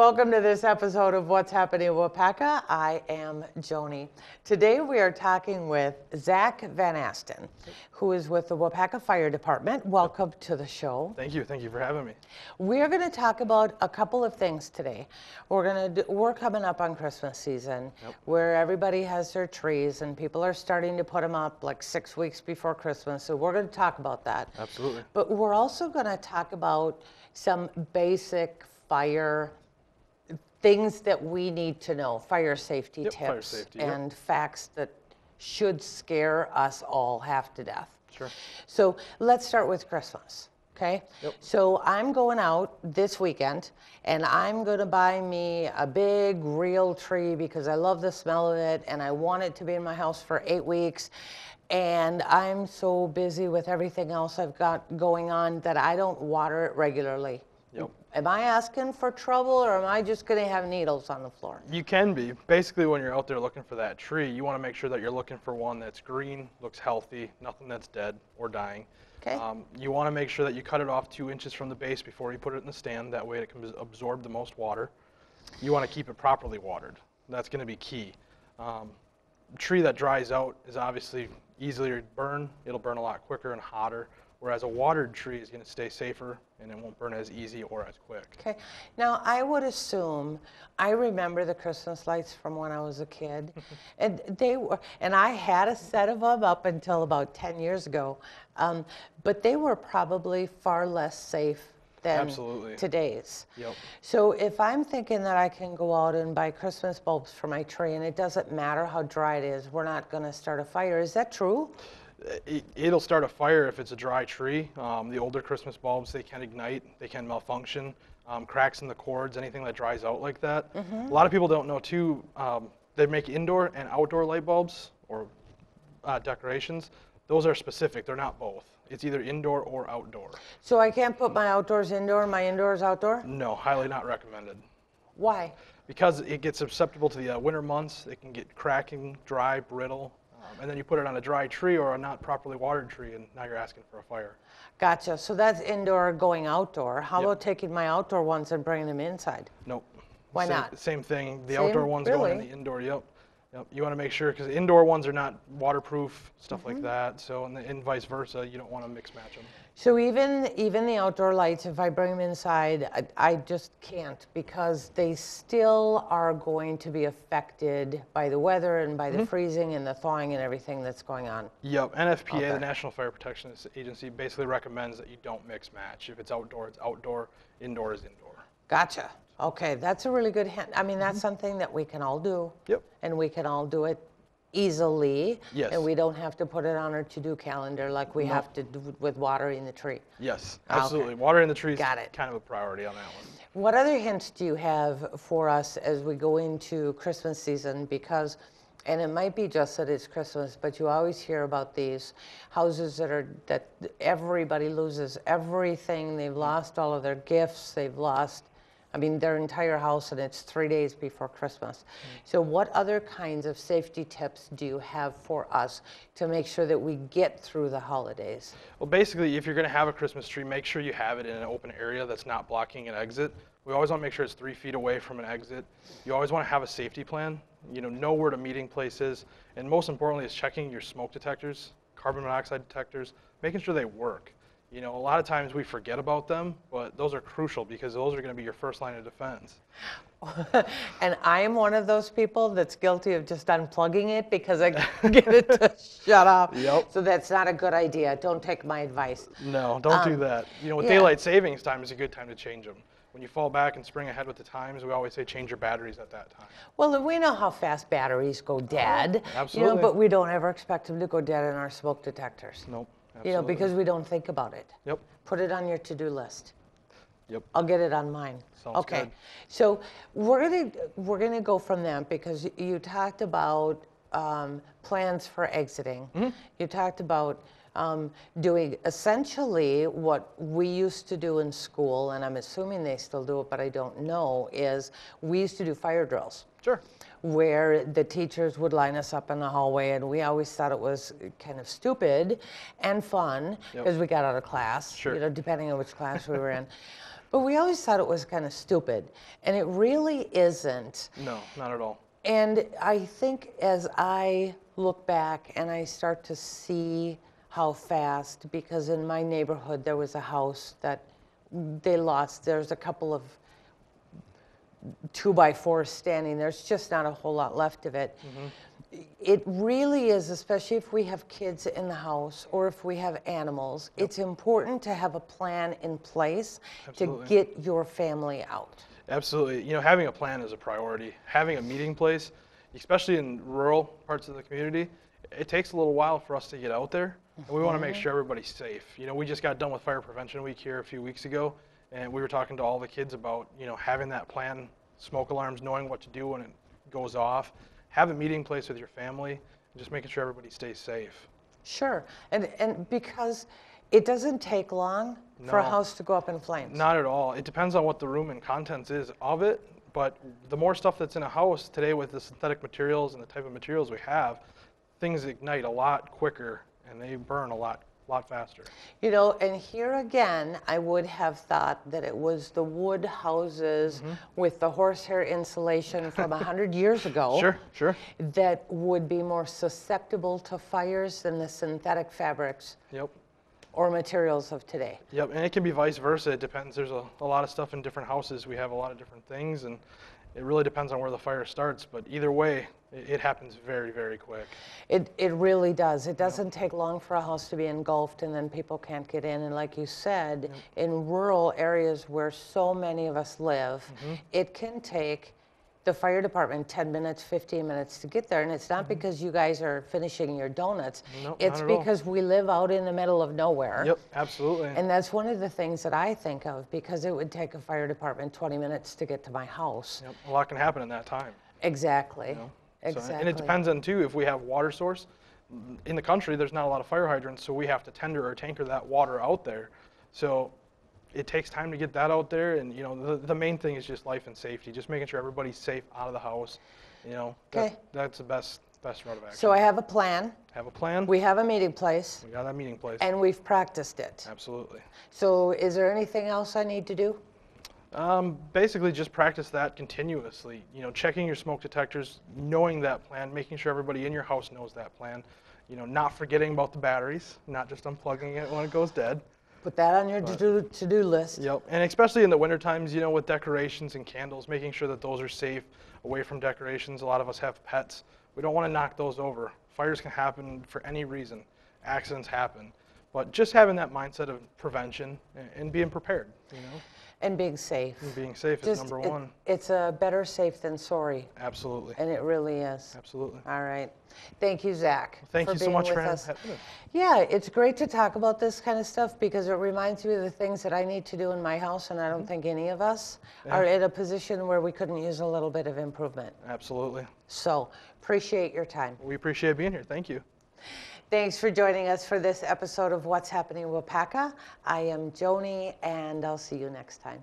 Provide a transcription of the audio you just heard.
welcome to this episode of What's Happening in Waupaca. I am Joni. Today we are talking with Zach Van Asten, who is with the Waupaca Fire Department. Welcome to the show. Thank you for having me. We are going to talk about a couple of things today. We're coming up on Christmas season, where everybody has their trees and people are starting to put them up like 6 weeks before Christmas. So we're going to talk about that. Absolutely. But we're also going to talk about some basic fire things that we need to know, fire safety tips fire safety, and facts that should scare us all half to death. Sure. So let's start with Christmas, okay? So I'm going out this weekend and I'm going to buy me a big real tree because I love the smell of it and I want it to be in my house for 8 weeks. And I'm so busy with everything else I've got going on that I don't water it regularly. Am I asking for trouble, or am I just going to have needles on the floor? You can be. Basically, when you're out there looking for that tree, you want to make sure that you're looking for one that's green, looks healthy, nothing that's dead or dying. Okay. You want to make sure that you cut it off 2 inches from the base before you put it in the stand. That way it can absorb the most water. You want to keep it properly watered. That's going to be key. A tree that dries out is obviously easier to burn. It'll burn a lot quicker and hotter. Whereas a watered tree is going to stay safer and it won't burn as easy or as quick. Okay. Now, I would assume, I remember the Christmas lights from when I was a kid. And I had a set of them up until about 10 years ago. But they were probably far less safe than today's. So if I'm thinking that I can go out and buy Christmas bulbs for my tree and it doesn't matter how dry it is, we're not going to start a fire. Is that true? It'll start a fire if it's a dry tree. The older Christmas bulbs, they can ignite, they can malfunction. Cracks in the cords, anything that dries out like that. A lot of people don't know too, they make indoor and outdoor light bulbs or decorations. Those are specific, they're not both. It's either indoor or outdoor. So I can't put my outdoors indoor and my indoors outdoor? No, highly not recommended. Why? Because it gets susceptible to the winter months. It can get cracking, dry, brittle. And then you put it on a dry tree or a not properly watered tree, and now you're asking for a fire. Gotcha. So that's indoor going outdoor. How about taking my outdoor ones and bringing them inside? Nope. Why not? Same thing. The outdoor ones going in the indoor. Yep. You want to make sure, because indoor ones are not waterproof, stuff like that. So, and vice versa, you don't want to mix match them. So even the outdoor lights, if I bring them inside, I just can't, because they still are going to be affected by the weather and by the freezing and the thawing and everything that's going on. Yep. NFPA, the National Fire Protection Agency, basically recommends that you don't mix match. If it's outdoor, it's outdoor. Indoor is indoor. Gotcha. Okay, that's a really good hint. I mean, that's something that we can all do. Yep. And we can all do it easily. Yes. And we don't have to put it on our to-do calendar like we have to do with watering the tree. Yes, absolutely. Watering the tree is kind of a priority on that one. What other hints do you have for us as we go into Christmas season? Because, and it might be just that it's Christmas, but you always hear about these houses that everybody loses everything. They've lost all of their gifts. They've lost, I mean, their entire house, and it's 3 days before Christmas. So what other kinds of safety tips do you have for us to make sure that we get through the holidays? Well, basically, if you're going to have a Christmas tree, make sure you have it in an open area that's not blocking an exit. We always want to make sure it's 3 feet away from an exit. You always want to have a safety plan, know where the meeting place is, and most importantly is checking your smoke detectors, carbon monoxide detectors, making sure they work. A lot of times we forget about them, but those are crucial because those are going to be your first line of defense. And I am one of those people that's guilty of just unplugging it because I get it to shut off. So that's not a good idea. Don't take my advice. No, don't do that. With daylight savings time is a good time to change them. When you fall back and spring ahead with the times, we always say change your batteries at that time. Well, we know how fast batteries go dead. Absolutely. But we don't ever expect them to go dead in our smoke detectors. Nope. Absolutely. Because we don't think about it. Yep. Put it on your to-do list. Yep. I'll get it on mine. Sounds good. So we're gonna go from that because you talked about plans for exiting. You talked about doing essentially what we used to do in school, and I'm assuming they still do it, but I don't know, is we used to do fire drills. Sure. Where the teachers would line us up in the hallway, and we always thought it was kind of stupid and fun because we got out of class, depending on which class we were in. But we always thought it was kind of stupid, and it really isn't. No, not at all. And I think as I look back and I start to see how fast, because in my neighborhood there was a house that they lost, there's a couple of 2x4s standing, there's just not a whole lot left of it. It really is, especially if we have kids in the house or if we have animals, it's important to have a plan in place to get your family out. Absolutely. You know, having a plan is a priority. Having a meeting place, especially in rural parts of the community, it takes a little while for us to get out there. And we want to make sure everybody's safe. You know, we just got done with Fire Prevention Week here a few weeks ago, and we were talking to all the kids about, you know, having that plan, smoke alarms, knowing what to do when it goes off. Have a meeting place with your family, and just making sure everybody stays safe. Sure, and because it doesn't take long for a house to go up in flames. Not at all. It depends on what the room and contents is of it, but the more stuff that's in a house today with the synthetic materials and the type of materials we have, things ignite a lot quicker and they burn a lot faster. You know, and here again, I would have thought that it was the wood houses with the horsehair insulation from 100 years ago Sure. that would be more susceptible to fires than the synthetic fabrics Yep. or materials of today. Yep, and it can be vice versa. It depends. There's a lot of stuff in different houses. We have a lot of different things, and it really depends on where the fire starts. But either way, it happens very, very quick. It really does. It doesn't take long for a house to be engulfed and then people can't get in. And like you said, in rural areas where so many of us live, it can take the fire department 10 minutes, 15 minutes to get there. And it's not because you guys are finishing your donuts. Nope, it's not at all. because we live out in the middle of nowhere. Yep, absolutely. And that's one of the things that I think of, because it would take a fire department 20 minutes to get to my house. Yep, a lot can happen in that time. Exactly. You know? Exactly. So, and it depends on, too, if we have water source. In the country, there's not a lot of fire hydrants, so we have to tender or tanker that water out there. So it takes time to get that out there, and you know, the main thing is just life and safety, just making sure everybody's safe out of the house. You know, that's the best route of action. So I have a plan. Have a plan. We have a meeting place. We got that meeting place. And we've practiced it. Absolutely. So is there anything else I need to do? Basically just practice that continuously. You know, checking your smoke detectors, knowing that plan, making sure everybody in your house knows that plan. You know, not forgetting about the batteries, not just unplugging it when it goes dead. Put that on your to-do list. Yep, and especially in the winter times, you know, with decorations and candles, making sure that those are safe away from decorations. A lot of us have pets. We don't want to knock those over. Fires can happen for any reason. Accidents happen. But just having that mindset of prevention and being prepared, you know. And being safe. And being safe is number one. It's a better safe than sorry. Absolutely. And it really is. Absolutely. All right. Thank you, Zach. Thank you so much for having us. Yeah, it's great to talk about this kind of stuff because it reminds me of the things that I need to do in my house, and I don't think any of us are in a position where we couldn't use a little bit of improvement. Absolutely. So, appreciate your time. We appreciate being here. Thank you. Thanks for joining us for this episode of What's Happening in Waupaca. I am Joni, and I'll see you next time.